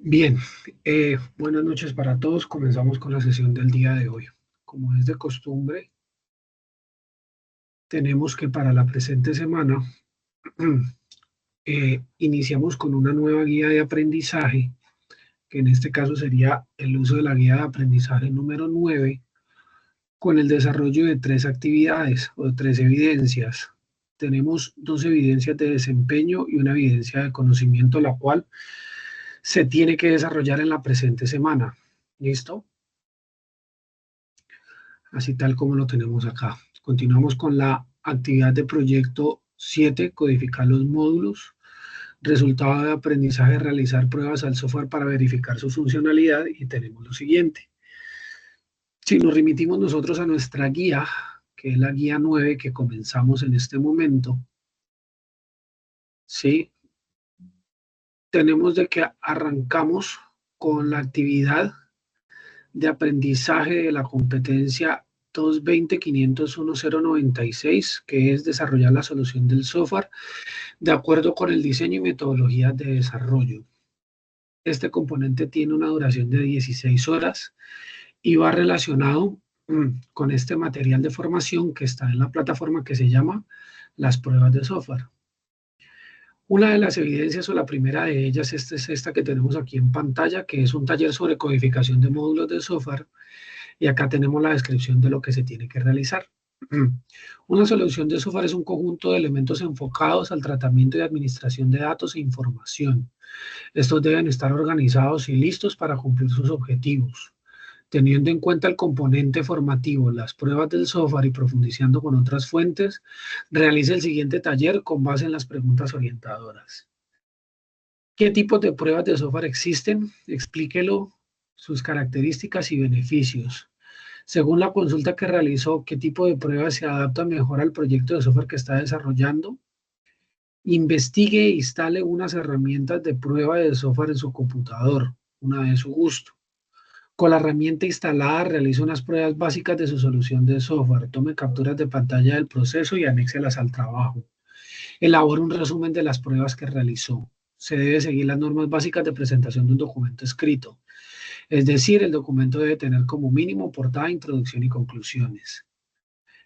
Bien, buenas noches para todos. Comenzamos con la sesión del día de hoy. Como es de costumbre, tenemos que para la presente semana iniciamos con una nueva guía de aprendizaje, que en este caso sería el uso de la guía de aprendizaje número 9, con el desarrollo de tres actividades o de tres evidencias. Tenemos dos evidencias de desempeño y una evidencia de conocimiento, la cual se tiene que desarrollar en la presente semana. ¿Listo? Así tal como lo tenemos acá. Continuamos con la actividad de proyecto 7, codificar los módulos. Resultado de aprendizaje, realizar pruebas al software para verificar su funcionalidad y tenemos lo siguiente. Si nos remitimos nosotros a nuestra guía, que es la guía 9 que comenzamos en este momento, ¿sí? Tenemos de que arrancamos con la actividad de aprendizaje de la competencia 220.501.096, que es desarrollar la solución del software de acuerdo con el diseño y metodologías de desarrollo. Este componente tiene una duración de 16 horas y va relacionado con este material de formación que está en la plataforma que se llama las pruebas de software. Una de las evidencias o la primera de ellas es esta que tenemos aquí en pantalla, que es un taller sobre codificación de módulos de software. Y acá tenemos la descripción de lo que se tiene que realizar. Una solución de software es un conjunto de elementos enfocados al tratamiento y administración de datos e información. Estos deben estar organizados y listos para cumplir sus objetivos. Teniendo en cuenta el componente formativo, las pruebas del software y profundizando con otras fuentes, realice el siguiente taller con base en las preguntas orientadoras. ¿Qué tipos de pruebas de software existen? Explíquelo, sus características y beneficios. Según la consulta que realizó, ¿qué tipo de pruebas se adapta mejor al proyecto de software que está desarrollando? Investigue e instale unas herramientas de prueba de software en su computador, una de su gusto. Con la herramienta instalada, realice unas pruebas básicas de su solución de software. Tome capturas de pantalla del proceso y anéxelas al trabajo. Elabore un resumen de las pruebas que realizó. Se debe seguir las normas básicas de presentación de un documento escrito. Es decir, el documento debe tener como mínimo portada, introducción y conclusiones.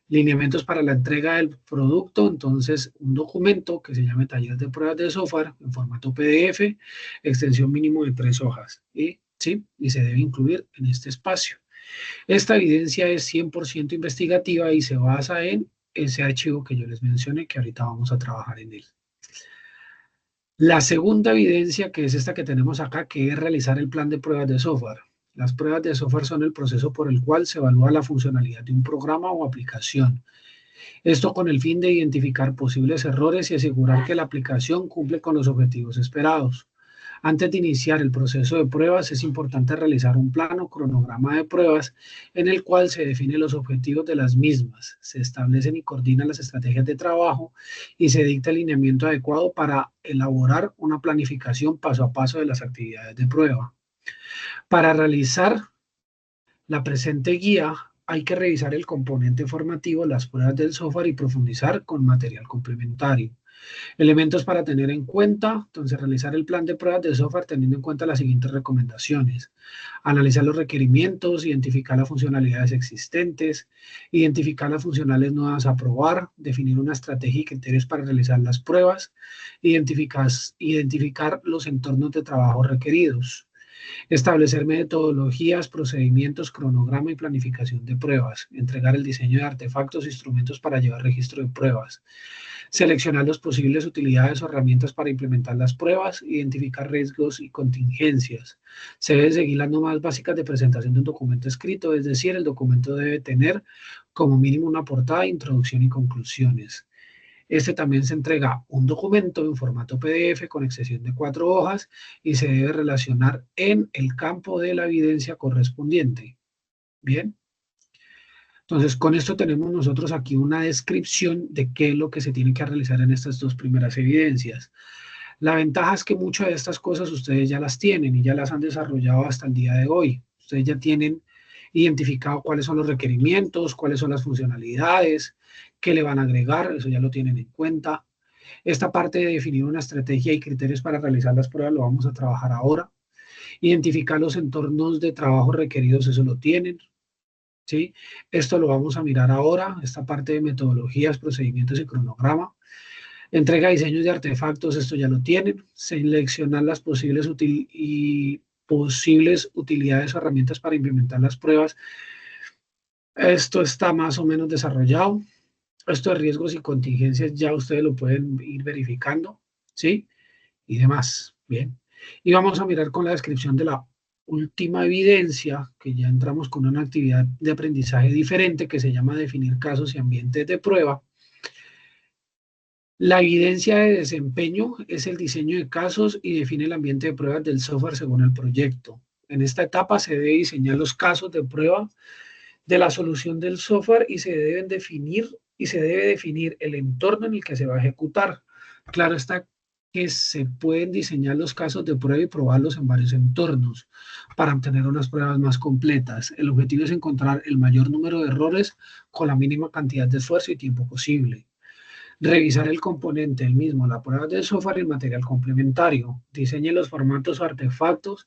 Lineamientos para la entrega del producto, entonces un documento que se llame taller de pruebas de software en formato PDF, extensión mínimo de 3 hojas, ¿sí? Y se debe incluir en este espacio. Esta evidencia es 100% investigativa y se basa en ese archivo que yo les mencioné, que ahorita vamos a trabajar en él. La segunda evidencia, que es esta que tenemos acá, que es realizar el plan de pruebas de software. Las pruebas de software son el proceso por el cual se evalúa la funcionalidad de un programa o aplicación. Esto con el fin de identificar posibles errores y asegurar que la aplicación cumple con los objetivos esperados. Antes de iniciar el proceso de pruebas, es importante realizar un plano o cronograma de pruebas en el cual se definen los objetivos de las mismas, se establecen y coordinan las estrategias de trabajo y se dicta el lineamiento adecuado para elaborar una planificación paso a paso de las actividades de prueba. Para realizar la presente guía, hay que revisar el componente formativo, las pruebas del software y profundizar con material complementario. Elementos para tener en cuenta, entonces realizar el plan de pruebas de software teniendo en cuenta las siguientes recomendaciones. Analizar los requerimientos, identificar las funcionalidades existentes, identificar las funcionales nuevas a probar, definir una estrategia y criterios para realizar las pruebas, identificar los entornos de trabajo requeridos. Establecer metodologías, procedimientos, cronograma y planificación de pruebas. Entregar el diseño de artefactos e instrumentos para llevar registro de pruebas. Seleccionar las posibles utilidades o herramientas para implementar las pruebas. Identificar riesgos y contingencias. Se deben seguir las normas básicas de presentación de un documento escrito, es decir, el documento debe tener como mínimo una portada, introducción y conclusiones. Este también se entrega un documento en formato PDF con extensión de 4 hojas y se debe relacionar en el campo de la evidencia correspondiente. Bien. Entonces, con esto tenemos nosotros aquí una descripción de qué es lo que se tiene que realizar en estas dos primeras evidencias. La ventaja es que muchas de estas cosas ustedes ya las tienen y ya las han desarrollado hasta el día de hoy. Ustedes ya tienen identificado cuáles son los requerimientos, cuáles son las funcionalidades, qué le van a agregar, eso ya lo tienen en cuenta. Esta parte de definir una estrategia y criterios para realizar las pruebas lo vamos a trabajar ahora. Identificar los entornos de trabajo requeridos, eso lo tienen, ¿sí? Esto lo vamos a mirar ahora, esta parte de metodologías, procedimientos y cronograma. Entrega diseños de artefactos, esto ya lo tienen. Seleccionar las posibles utilidades o herramientas para implementar las pruebas. Esto está más o menos desarrollado. Esto de riesgos y contingencias ya ustedes lo pueden ir verificando, ¿sí? Y demás, bien. Y vamos a mirar con la descripción de la última evidencia, que ya entramos con una actividad de aprendizaje diferente que se llama definir casos y ambientes de prueba. La evidencia de desempeño es el diseño de casos y define el ambiente de pruebas del software según el proyecto. En esta etapa se debe diseñar los casos de prueba de la solución del software y se debe definir el entorno en el que se va a ejecutar. Claro está que se pueden diseñar los casos de prueba y probarlos en varios entornos para obtener unas pruebas más completas. El objetivo es encontrar el mayor número de errores con la mínima cantidad de esfuerzo y tiempo posible. Revisar el componente, el mismo, la prueba del software y el material complementario. Diseñe los formatos o artefactos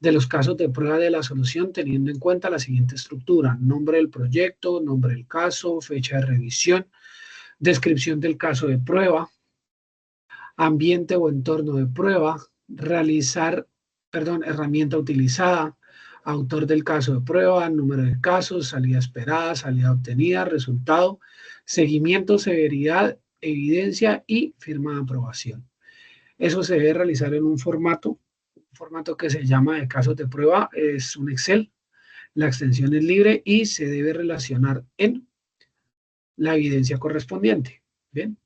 de los casos de prueba de la solución teniendo en cuenta la siguiente estructura: nombre del proyecto, nombre del caso, fecha de revisión, descripción del caso de prueba, ambiente o entorno de prueba, herramienta utilizada, autor del caso de prueba, número de casos, salida esperada, salida obtenida, resultado, seguimiento, severidad, evidencia y firma de aprobación. Eso se debe realizar en un formato que se llama de casos de prueba, es un Excel, la extensión es libre y se debe relacionar en la evidencia correspondiente. Bien,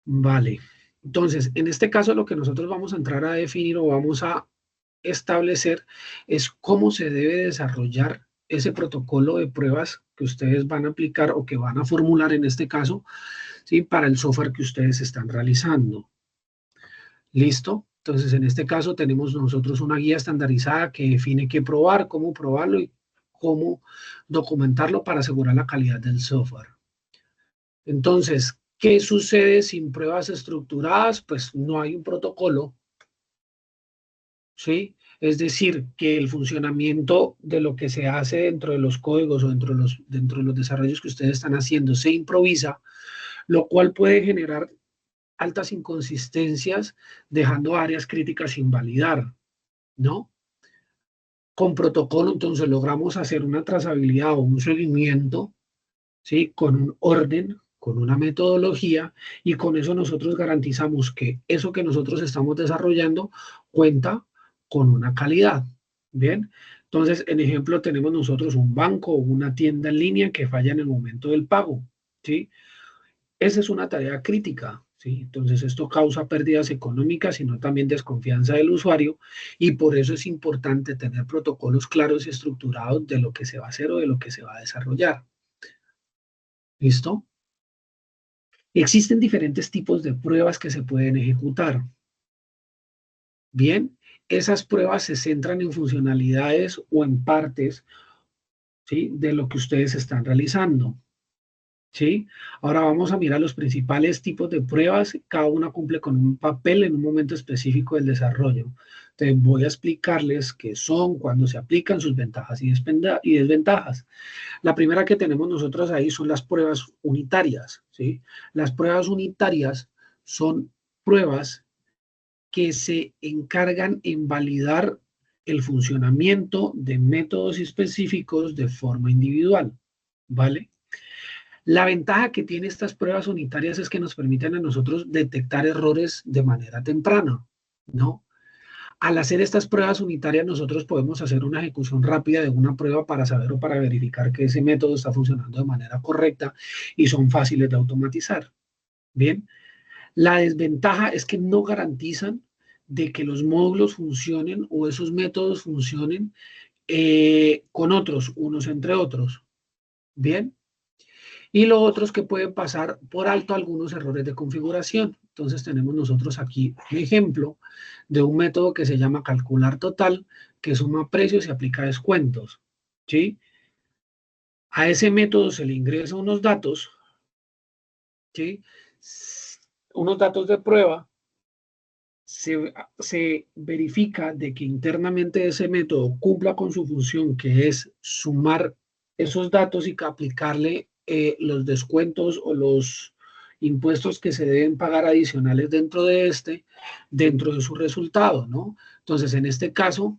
vale. Entonces, en este caso lo que nosotros vamos a entrar a definir o vamos a establecer es cómo se debe desarrollar ese protocolo de pruebas que ustedes van a aplicar o que van a formular en este caso, ¿sí? Para el software que ustedes están realizando. ¿Listo? Entonces, en este caso tenemos nosotros una guía estandarizada que define qué probar, cómo probarlo y cómo documentarlo para asegurar la calidad del software. Entonces, ¿qué sucede sin pruebas estructuradas? Pues no hay un protocolo, ¿sí? Es decir, que el funcionamiento de lo que se hace dentro de los códigos o dentro de los desarrollos que ustedes están haciendo se improvisa, lo cual puede generar altas inconsistencias, dejando áreas críticas sin validar, ¿no? Con protocolo, entonces, logramos hacer una trazabilidad o un seguimiento, ¿sí? Con un orden, con una metodología, y con eso nosotros garantizamos que eso que nosotros estamos desarrollando cuenta con una calidad, ¿bien? Entonces, en ejemplo, tenemos nosotros un banco o una tienda en línea que falla en el momento del pago, ¿sí? Esa es una tarea crítica, ¿sí? Entonces esto causa pérdidas económicas, sino también desconfianza del usuario, y por eso es importante tener protocolos claros y estructurados de lo que se va a hacer o de lo que se va a desarrollar. ¿Listo? Existen diferentes tipos de pruebas que se pueden ejecutar. Bien, esas pruebas se centran en funcionalidades o en partes, ¿sí? De lo que ustedes están realizando. ¿Sí? Ahora vamos a mirar los principales tipos de pruebas. Cada una cumple con un papel en un momento específico del desarrollo. Entonces voy a explicarles qué son, cuándo se aplican, sus ventajas y desventajas. La primera que tenemos nosotros ahí son las pruebas unitarias, ¿sí? Las pruebas unitarias son pruebas que se encargan en validar el funcionamiento de métodos específicos de forma individual, ¿vale? La ventaja que tiene estas pruebas unitarias es que nos permiten a nosotros detectar errores de manera temprana, ¿no? Al hacer estas pruebas unitarias, nosotros podemos hacer una ejecución rápida de una prueba para saber o para verificar que ese método está funcionando de manera correcta y son fáciles de automatizar. Bien, la desventaja es que no garantizan de que los módulos funcionen o esos métodos funcionen con otros, unos entre otros. Bien. Y lo otro es que pueden pasar por alto algunos errores de configuración. Entonces tenemos nosotros aquí un ejemplo de un método que se llama calcular total, que suma precios y aplica descuentos, ¿sí? A ese método se le ingresa unos datos, ¿sí? Unos datos de prueba, se verifica de que internamente ese método cumpla con su función, que es sumar esos datos y aplicarle los descuentos o los impuestos que se deben pagar adicionales dentro de su resultado, ¿no? Entonces, en este caso,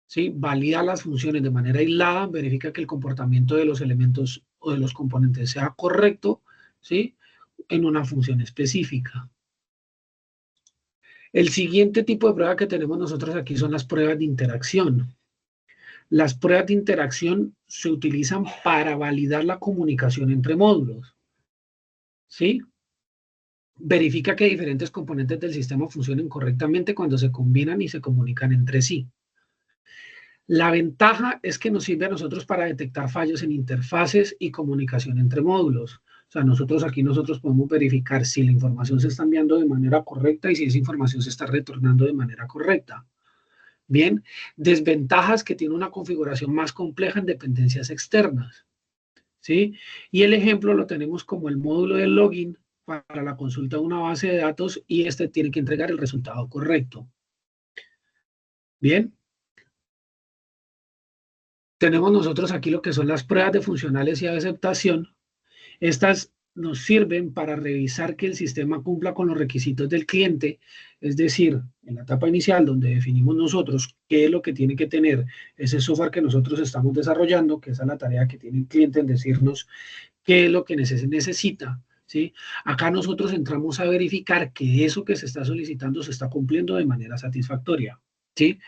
¿sí? Valida las funciones de manera aislada, verifica que el comportamiento de los elementos o de los componentes sea correcto, ¿sí? En una función específica. El siguiente tipo de prueba que tenemos nosotros aquí son las pruebas de interacción. Las pruebas de interacción se utilizan para validar la comunicación entre módulos, ¿sí? Verifica que diferentes componentes del sistema funcionen correctamente cuando se combinan y se comunican entre sí. La ventaja es que nos sirve a nosotros para detectar fallos en interfaces y comunicación entre módulos. O sea, nosotros podemos verificar si la información se está enviando de manera correcta y si esa información se está retornando de manera correcta. Bien, desventajas que tiene una configuración más compleja en dependencias externas, ¿sí? Y el ejemplo lo tenemos como el módulo de login para la consulta de una base de datos y este tiene que entregar el resultado correcto. Bien, tenemos nosotros aquí lo que son las pruebas de funcionales y de aceptación. Estas nos sirven para revisar que el sistema cumpla con los requisitos del cliente, es decir, en la etapa inicial donde definimos nosotros qué es lo que tiene que tener ese software que nosotros estamos desarrollando, que esa es la tarea que tiene el cliente en decirnos qué es lo que necesita, ¿sí? Acá nosotros entramos a verificar que eso que se está solicitando se está cumpliendo de manera satisfactoria, ¿sí?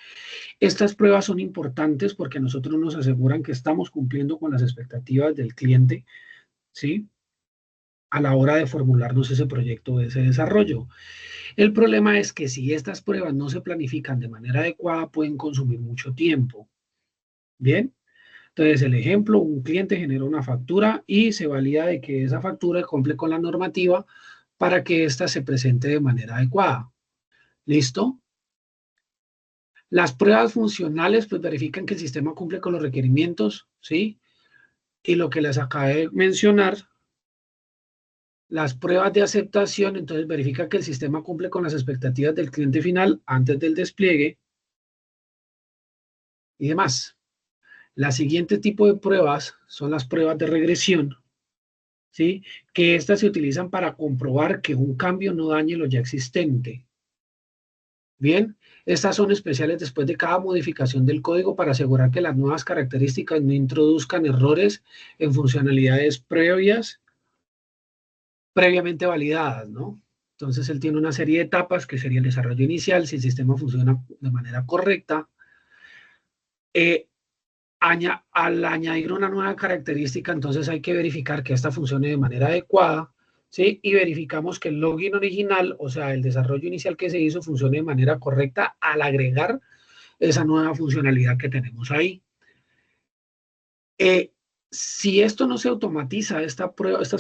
Estas pruebas son importantes porque nosotros nos aseguran que estamos cumpliendo con las expectativas del cliente, ¿sí? A la hora de formularnos ese proyecto o ese desarrollo. El problema es que si estas pruebas no se planifican de manera adecuada, pueden consumir mucho tiempo. Bien, entonces el ejemplo, un cliente genera una factura y se valida de que esa factura cumple con la normativa para que ésta se presente de manera adecuada. ¿Listo? Las pruebas funcionales pues verifican que el sistema cumple con los requerimientos, ¿sí? Y lo que les acabé de mencionar, las pruebas de aceptación, entonces verifica que el sistema cumple con las expectativas del cliente final antes del despliegue y demás. La siguiente tipo de pruebas son las pruebas de regresión, ¿sí? Que estas se utilizan para comprobar que un cambio no dañe lo ya existente. Bien, estas son especiales después de cada modificación del código para asegurar que las nuevas características no introduzcan errores en funcionalidades previamente validadas, ¿no? Entonces, él tiene una serie de etapas que sería el desarrollo inicial, si el sistema funciona de manera correcta. Eh, al añadir una nueva característica, entonces hay que verificar que esta funcione de manera adecuada, ¿sí? Y verificamos que el login original, o sea, el desarrollo inicial que se hizo, funcione de manera correcta al agregar esa nueva funcionalidad que tenemos ahí. Eh, si esto no se automatiza, estas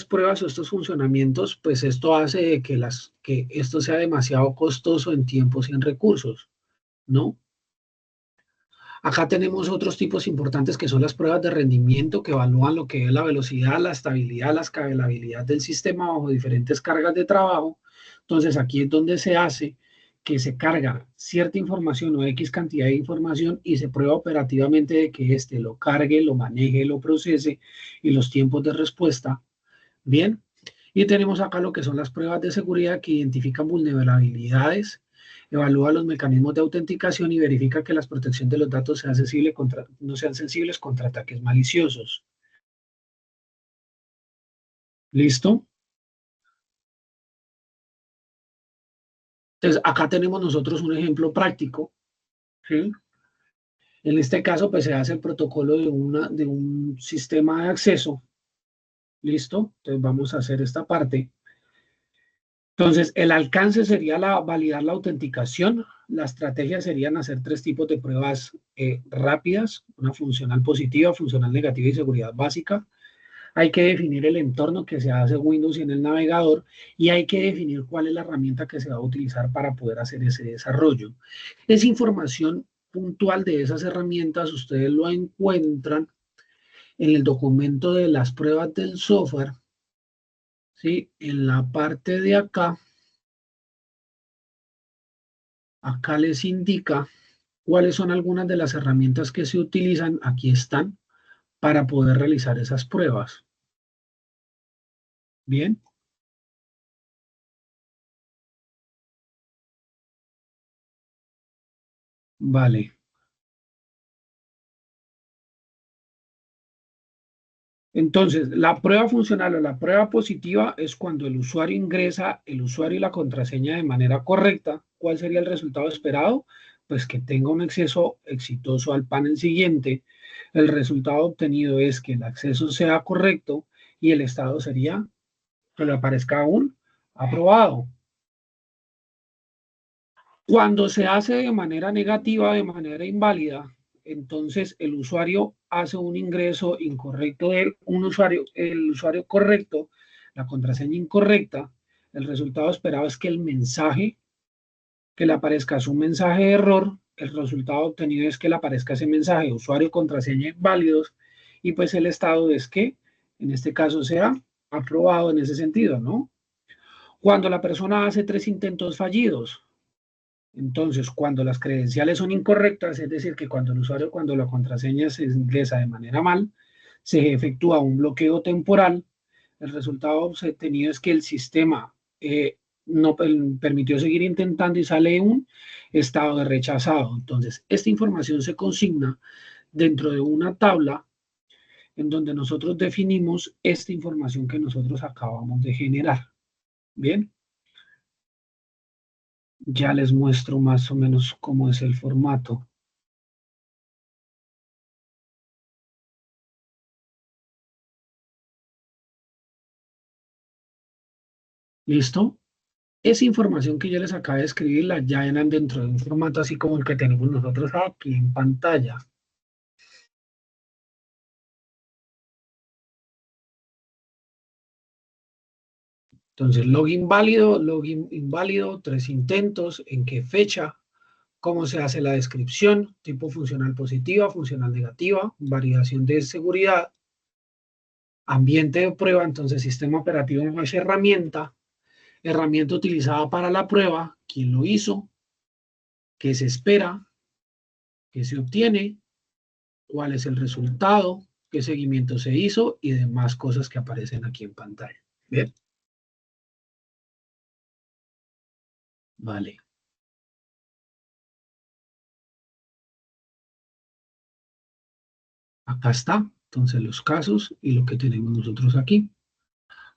pruebas o estos funcionamientos, pues esto hace que esto sea demasiado costoso en tiempos y en recursos, ¿no? Acá tenemos otros tipos importantes que son las pruebas de rendimiento que evalúan lo que es la velocidad, la estabilidad, la escalabilidad del sistema bajo diferentes cargas de trabajo. Entonces aquí es donde se hace que se carga cierta información o X cantidad de información y se prueba operativamente de que éste lo cargue, lo maneje, lo procese y los tiempos de respuesta. Bien, y tenemos acá lo que son las pruebas de seguridad que identifican vulnerabilidades, evalúa los mecanismos de autenticación y verifica que la protección de los datos no sean sensibles contra ataques maliciosos. ¿Listo? Entonces, acá tenemos nosotros un ejemplo práctico, ¿sí? En este caso, pues se hace el protocolo de un sistema de acceso. ¿Listo? Entonces, vamos a hacer esta parte. Entonces, el alcance sería validar la autenticación. La estrategia serían hacer tres tipos de pruebas rápidas, una funcional positiva, funcional negativa y seguridad básica. Hay que definir el entorno que se hace Windows y en el navegador y hay que definir cuál es la herramienta que se va a utilizar para poder hacer ese desarrollo. Esa información puntual de esas herramientas ustedes lo encuentran en el documento de las pruebas del software, ¿sí? En la parte de acá Acá les indica cuáles son algunas de las herramientas que se utilizan, aquí están, para poder realizar esas pruebas. Bien, vale. Entonces, la prueba funcional o la prueba positiva es cuando el usuario ingresa el usuario y la contraseña de manera correcta. ¿Cuál sería el resultado esperado? Pues que tenga un acceso exitoso al panel siguiente. El resultado obtenido es que el acceso sea correcto y el estado sería que le aparezca un aprobado. Cuando se hace de manera negativa, de manera inválida, entonces el usuario hace un ingreso incorrecto de un usuario, el usuario correcto, la contraseña incorrecta, el resultado esperado es que el mensaje que le aparezca es un mensaje de error, el resultado obtenido es que le aparezca ese mensaje, usuario, contraseña inválidos, y pues el estado es que en este caso sea aprobado en ese sentido, ¿no? Cuando la persona hace 3 intentos fallidos, entonces, cuando las credenciales son incorrectas, es decir, que cuando el usuario, cuando la contraseña se ingresa de manera mal, se efectúa un bloqueo temporal, el resultado obtenido es que el sistema no permitió seguir intentando y sale un estado de rechazado. Entonces, esta información se consigna dentro de una tabla en donde nosotros definimos esta información que nosotros acabamos de generar. Bien, ya les muestro más o menos cómo es el formato. ¿Listo? Esa información que yo les acabo de escribir la llenan dentro de un formato así como el que tenemos nosotros aquí en pantalla. Entonces, login inválido, 3 intentos, en qué fecha, cómo se hace la descripción, tipo funcional positiva, funcional negativa, validación de seguridad, ambiente de prueba, entonces sistema operativo no es herramienta, herramienta utilizada para la prueba, quién lo hizo, qué se espera, qué se obtiene, cuál es el resultado, qué seguimiento se hizo y demás cosas que aparecen aquí en pantalla. Bien, vale. Acá está, entonces los casos y lo que tenemos nosotros aquí.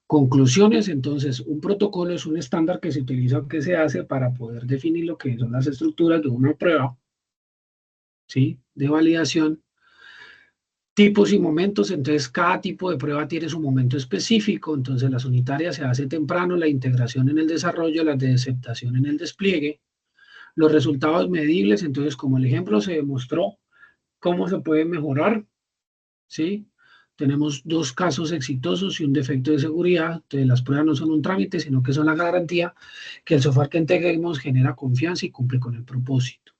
Conclusiones, entonces, un protocolo es un estándar que se utiliza o que se hace para poder definir lo que son las estructuras de una prueba, ¿sí? De validación. Tipos y momentos, entonces cada tipo de prueba tiene su momento específico, entonces las unitarias se hace temprano, la integración en el desarrollo, las de aceptación en el despliegue, los resultados medibles, entonces como el ejemplo se demostró cómo se puede mejorar, ¿sí? Tenemos 2 casos exitosos y un defecto de seguridad, entonces las pruebas no son un trámite, sino que son la garantía que el software que integremos genera confianza y cumple con el propósito.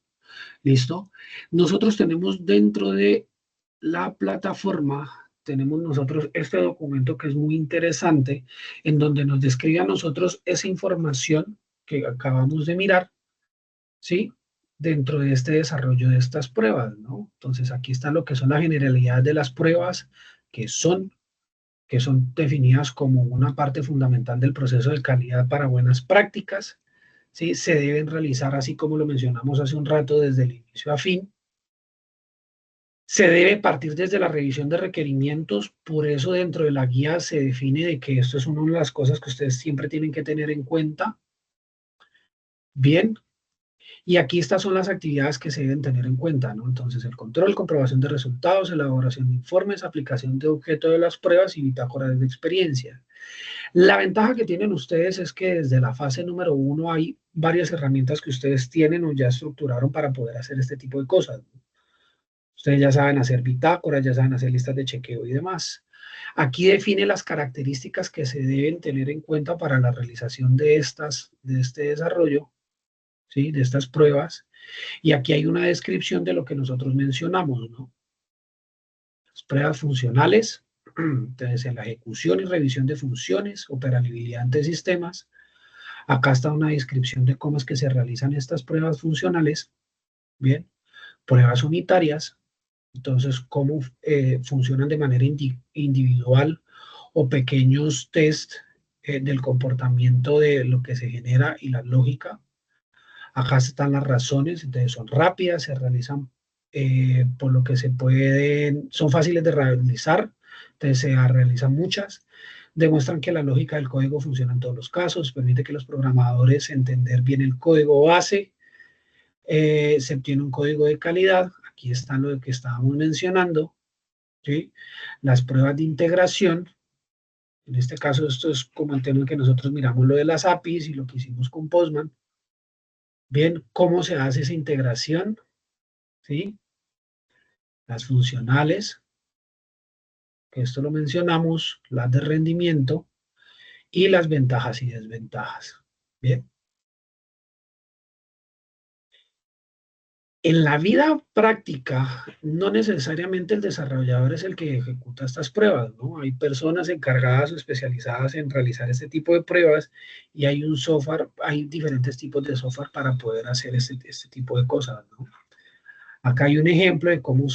¿Listo? Nosotros tenemos dentro de la plataforma, tenemos nosotros este documento que es muy interesante, en donde nos describe a nosotros esa información que acabamos de mirar, ¿sí? Dentro de este desarrollo de estas pruebas, ¿no? Entonces aquí está lo que son las generalidades de las pruebas, que son, que son definidas como una parte fundamental del proceso de calidad para buenas prácticas, ¿sí? Se deben realizar, así como lo mencionamos hace un rato, desde el inicio a fin. Se debe partir desde la revisión de requerimientos, por eso dentro de la guía se define de que esto es una de las cosas que ustedes siempre tienen que tener en cuenta. Bien, y aquí estas son las actividades que se deben tener en cuenta, ¿no? Entonces, el control, comprobación de resultados, elaboración de informes, aplicación de objeto de las pruebas y bitácoras de experiencia. La ventaja que tienen ustedes es que desde la fase número 1 hay varias herramientas que ustedes tienen o ya estructuraron para poder hacer este tipo de cosas. Ustedes ya saben hacer bitácoras, ya saben hacer listas de chequeo y demás. Aquí define las características que se deben tener en cuenta para la realización de este desarrollo, ¿sí? De estas pruebas. Y aquí hay una descripción de lo que nosotros mencionamos, ¿no? Las pruebas funcionales, entonces en la ejecución y revisión de funciones, operabilidad de sistemas, Acá está una descripción de cómo es que se realizan estas pruebas funcionales. Bien, pruebas unitarias. Entonces, cómo funcionan de manera individual o pequeños test del comportamiento de lo que se genera y la lógica. Acá están las razones, entonces son rápidas, se realizan por lo que se pueden, son fáciles de realizar, entonces se realizan muchas, demuestran que la lógica del código funciona en todos los casos, permite que los programadores entender bien el código base, se obtiene un código de calidad, aquí está lo que estábamos mencionando, ¿sí? Las pruebas de integración, en este caso esto es como el tema que nosotros miramos lo de las APIs y lo que hicimos con Postman, bien, cómo se hace esa integración, ¿sí? Las funcionales, que esto lo mencionamos, las de rendimiento y las ventajas y desventajas. Bien. En la vida práctica, no necesariamente el desarrollador es el que ejecuta estas pruebas, ¿no? Hay personas encargadas o especializadas en realizar este tipo de pruebas y hay un software, hay diferentes tipos de software para poder hacer este tipo de cosas, ¿no? Acá hay un ejemplo de cómo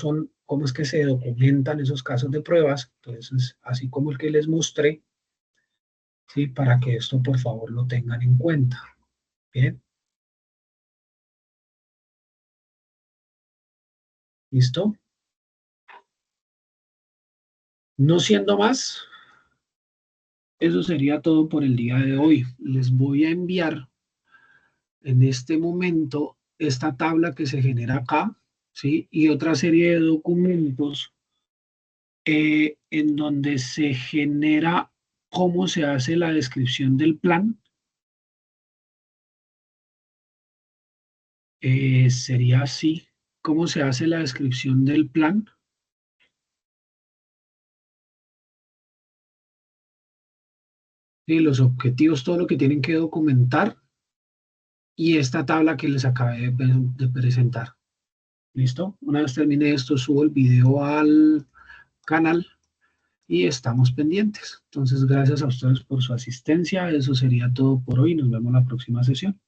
es que se documentan esos casos de pruebas, entonces, así como el que les mostré, ¿sí? Para que esto, por favor, lo tengan en cuenta. Bien, ¿listo? No siendo más, eso sería todo por el día de hoy. Les voy a enviar en este momento esta tabla que se genera acá, ¿sí? Y otra serie de documentos en donde se genera cómo se hace la descripción del plan. Sería así, cómo se hace la descripción del plan, y los objetivos, todo lo que tienen que documentar y esta tabla que les acabé de presentar. ¿Listo? Una vez termine esto, subo el video al canal y estamos pendientes. Entonces, gracias a ustedes por su asistencia. Eso sería todo por hoy. Nos vemos la próxima sesión.